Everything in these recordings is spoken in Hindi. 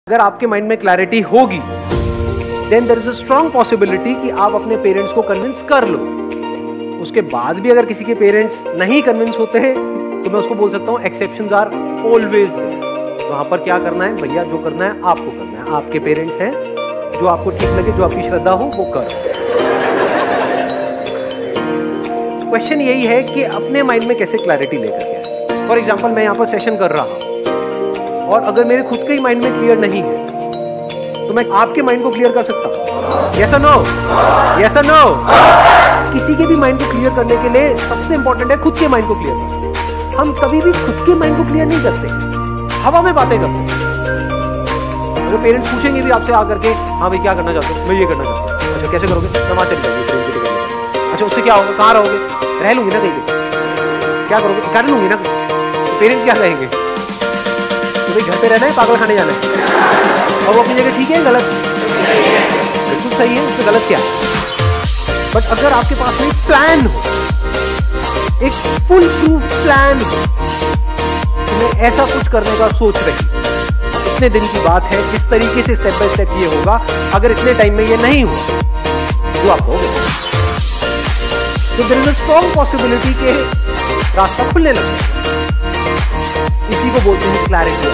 अगर आपके माइंड में क्लैरिटी होगी then there is a strong possibility कि आप अपने पेरेंट्स को कन्विंस कर लो। उसके बाद भी अगर किसी के पेरेंट्स नहीं कन्विंस होते हैं तो मैं उसको बोल सकता हूं एक्सेप्शंस आर ऑलवेज देयर। वहां पर क्या करना है भैया, जो करना है आपको करना है। आपके पेरेंट्स हैं, जो आपको ठीक लगे, जो आपकी श्रद्धा हो वो करो। क्वेश्चन यही है कि अपने माइंड में कैसे क्लैरिटी लेकर के आए। फॉर एग्जाम्पल मैं यहाँ पर सेशन कर रहा हूँ और अगर मेरे खुद के ही माइंड में क्लियर नहीं है तो मैं आपके माइंड को क्लियर कर सकता हूँ। यस और नो? यस और नो? किसी के भी माइंड को क्लियर करने के लिए सबसे इंपॉर्टेंट है खुद के माइंड को क्लियर करना। हम कभी भी खुद के माइंड को क्लियर नहीं करते, हवा में बातें करते हैं। अगर पेरेंट्स पूछेंगे भी आपसे आकर के, हाँ भाई क्या करना चाहते हो? मैं ये करना चाहता हूँ। अच्छा कैसे करोगे? समाज चली जाएगी। अच्छा उससे क्या होगा? कहाँ रहोगे? रह लूंगी ना कहीं पे। क्या करोगे? कर लूंगी ना। पेरेंट्स क्या कहेंगे? तो भाई घर पे रहना है, पागल खाने जाना है। और वो अपनी जगह ठीक है, गलत? बिल्कुल सही है, उससे गलत क्या है? बट अगर आपके पास में प्लान हो, एक फुल प्रूफ प्लान हो, मैं ऐसा कुछ करने का सोच रही, इतने दिन की बात है, इस तरीके से स्टेप बाय स्टेप ये होगा, अगर इतने टाइम में ये नहीं हुआ तो आप कहोगे। तो there is a strong possibility के रास्ता खुलने लगता है। इसी को बोलते हैं क्लैरिटी।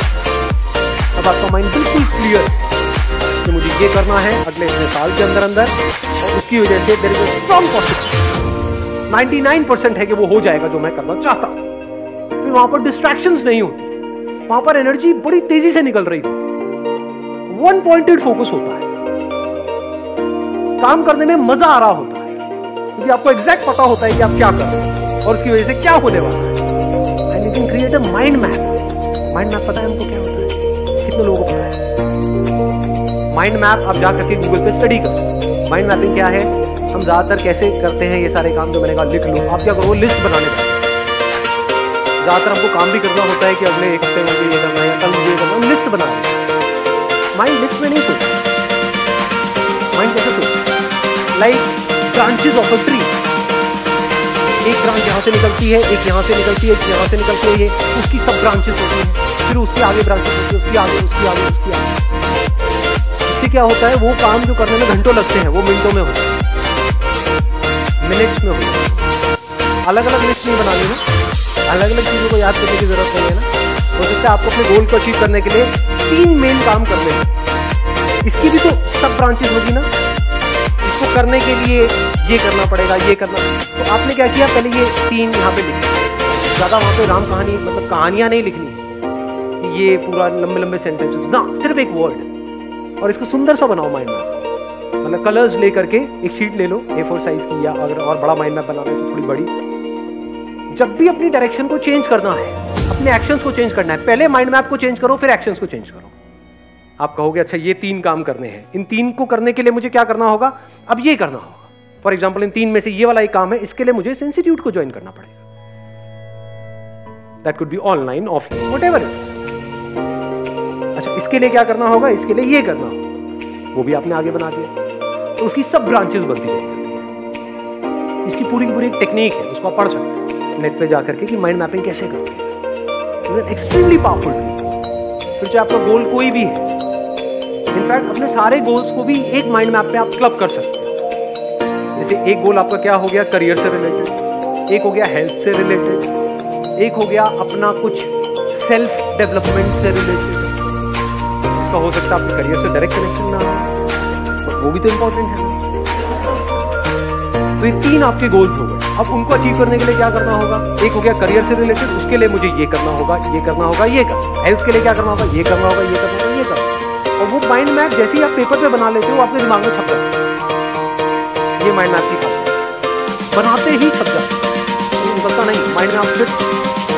अब आपका माइंड बिल्कुल क्लियर है कि मुझे ये करना है अगले इतने साल के अंदर अंदर, और उसकी वजह से there is a strong possibility 99% है कि वो हो जाएगा जो मैं करना चाहता हूं। फिर वहां पर डिस्ट्रैक्शंस नहीं होती, वहां पर एनर्जी बड़ी तेजी से निकल रही होती, वन पॉइंटेड फोकस होता है, काम करने में मजा आ रहा होता है क्योंकि आपको एग्जैक्ट पता होता है कि आप क्या कर रहे हैं और उसकी वजह से क्या होने वाला है। And you can create a mind map. Mind map पता है हमको क्या होता है? कितने लोगों को पता है? माइंड मैप आप जाकर के गूगल पे स्टडी कर सकते हैं। माइंड मैपिंग क्या है? हम ज्यादातर कैसे करते हैं ये सारे काम, जो मैंने कहा लिख लो। आप क्या करो, लिस्ट बनाने का। ज्यादातर हमको काम भी करना होता है कि अगले एक हफ्ते में मुझे ये करना है या कल मुझे ये करना है, लिस्ट बना रहे हैं। माइंड लिस्ट में नहीं सोचता। माइंड कैसे सोचता? Like branches of a tree. एक ब्रांच यहाँ से निकलती है, एक यहाँ से निकलती है, एक यहाँ से निकलती है, ये उसकी सब ब्रांचेस होती हैं, फिर उसके आगे ब्रांचेस होती है, उसकी आगे, उसकी आगे, उसकी आगे। इससे क्या होता है? वो काम जो करने में घंटों लगते हैं वो मिनटों में होता है, मिनट्स में होता है। अलग अलग लिस्ट नहीं बनानी है, अलग अलग चीजों को याद करने की जरूरत नहीं है ना। हो सकता है आपको अपने गोल को अचीव करने के लिए 3 मेन काम करने हैं, इसकी भी तो सब ब्रांचेस होगी ना। इसको करने के लिए ये करना पड़ेगा, ये करना। तो आपने क्या किया, पहले ये 3 यहाँ पे लिख, ज्यादा वहां पे राम कहानी मतलब कहानियां नहीं लिखनी, ये पूरा लंबे लंबे सेंटेंसेस ना, सिर्फ एक वर्ड। और इसको सुंदर सा बनाओ माइंड मैप, मतलब कलर्स लेकर के एक शीट ले लो A4 साइज की, या अगर और बड़ा माइंड मैप बनाना है तो थोड़ी बड़ी। जब भी अपनी डायरेक्शन को चेंज करना है, अपने एक्शंस को चेंज करना है, पहले माइंड मैप को चेंज करो, फिर एक्शंस को चेंज करो। आप कहोगे अच्छा ये 3 काम करने हैं, इन 3 को करने के लिए मुझे क्या करना होगा? अब ये करना होगा। फॉर एग्जाम्पल इन 3 में से ये वाला एक काम है, इसके लिए मुझे इंस्टीट्यूट को ज्वाइन करना पड़ेगा। That could be online, offline, whatever it is. अच्छा इसके लिए क्या करना होगा? इसके लिए ये करना होगा, वो भी आपने आगे बना दिया। तो उसकी सब ब्रांचेस बनती है। इसकी पूरी की पूरी एक टेक्निक है, उसको आप पढ़ सकते हैं नेट पे जाकर के कि माइंड मैपिंग कैसे करते हैं। Extremely powerful. फिर चाहे आपका गोल कोई भी है, इनफैक्ट अपने सारे गोल्स को भी एक माइंड मैप में आप क्लब कर सकते हैं। जैसे एक गोल आपका क्या हो गया? करियर से रिलेटेड, एक हो गया हेल्थ से रिलेटेड, एक हो गया अपना कुछ सेल्फ डेवलपमेंट से रिलेटेड। इसका हो सकता है आपके करियर से डायरेक्ट कनेक्शन ना हो, तो वो भी तो इंपॉर्टेंट है। तो ये 3 आपके गोल्स हो गए। अब उनको अचीव करने के लिए क्या करना होगा? एक हो गया करियर से रिलेटेड, उसके लिए मुझे ये करना होगा, ये करना होगा, ये करना। हेल्थ के लिए क्या करना होगा? ये करना होगा, ये करना होगा, ये करना। और वो माइंड मैप जैसे ही आप पेपर पे बना लेते हो, आपके दिमाग में छप जाता है। ये माइंड मैप की बात बनाते ही छप जाता है, निकलता नहीं माइंड में। आप फिर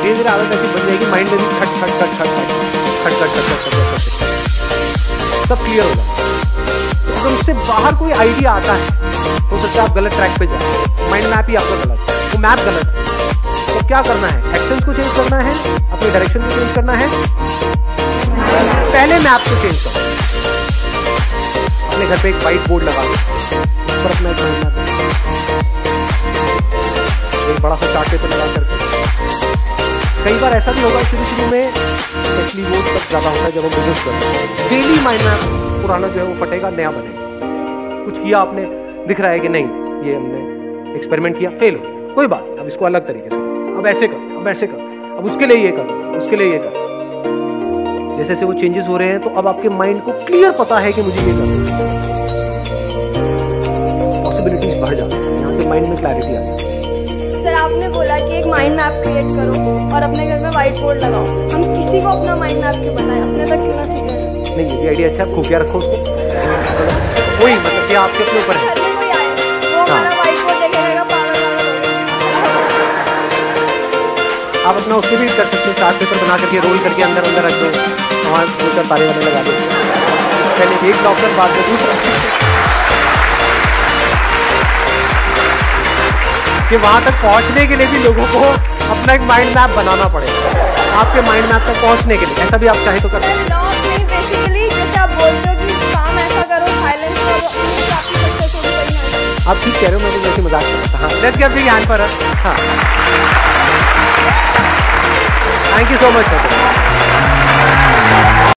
धीरे धीरे आदत ऐसी बन जाएगी, माइंड में भी खट खट खट खट खट खट खट खट खट सब क्लियर हो जाता है। तो अगर उससे बाहर कोई आइडिया आता है तो सकता है आप गलत ट्रैक पे जाए, माइंड मैप ही आपका गलत है, वो मैप गलत है। तो क्या करना है? एक्शंस को चेंज करना है, अपनी डायरेक्शन को चेंज करना है, पहले मैप को चेंज करो। अपने घर पे एक व्हाइट बोर्ड लगा दो, उस पर अपना एक माइंड मैप, एक बड़ा सा चार्ट पेपर लगा करके कई बार ऐसा भी होगा शुरू में, एक्चुअली वो तब ज़्यादा होता है जब हम बिजनेस करते हैं। डेली माइंड मैप पुराना जो है वो फटेगा, नया बनेगा। कुछ किया आपने, दिख रहा है कि नहीं ये हमने एक्सपेरिमेंट किया, फेल हो, कोई बात, अब इसको अलग तरीके से, अब ऐसे करते, अब ऐसे करते, अब उसके लिए ये करते, उसके लिए ये करते। जैसे जैसे वो चेंजेस हो रहे हैं तो अब आपके माइंड को क्लियर पता है कि मुझे ये करना है, पॉसिबिलिटीज बढ़ जाती है, यहाँ से माइंड में क्लैरिटी आती है। सर आपने बोला कि एक माइंड मैप क्रिएट करो और अपने घर में व्हाइट बोर्ड लगाओ। हम किसी को अपना माइंड मैप क्यों बताएं, अपने तक क्यों ना सीखें? नहीं, ये भी आइडिया अच्छा है, खुफिया रखो उसको, वही मतलब कि आपके अपने ऊपर है। वो हमारा व्हाइट बोर्ड देखे रहेगा, पागल आप अपना उससे भी कर सकते हो, चार्ट पेपर बना करके रोल करके अंदर अंदर रख दो, वहाँ दो चार तारे वाले लगा दो, पहले एक डॉक्टर बाद में दूसरा, कि वहां तक पहुंचने के लिए भी लोगों को अपना एक माइंड मैप बनाना पड़ेगा, आपके माइंड मैप तक पहुंचने के लिए। ऐसा भी आप चाहे तो कर सकते हैं। बेसिकली जैसे आप बोलते हो कि काम ऐसा करो, साइलेंस करो, आपकी सक्सेस होगी। आप ठीक कह रहे हो, मैं तो जैसे मजाक कर रहा था। हाँ, let's give the hand for us. हाँ, थैंक यू सो मच।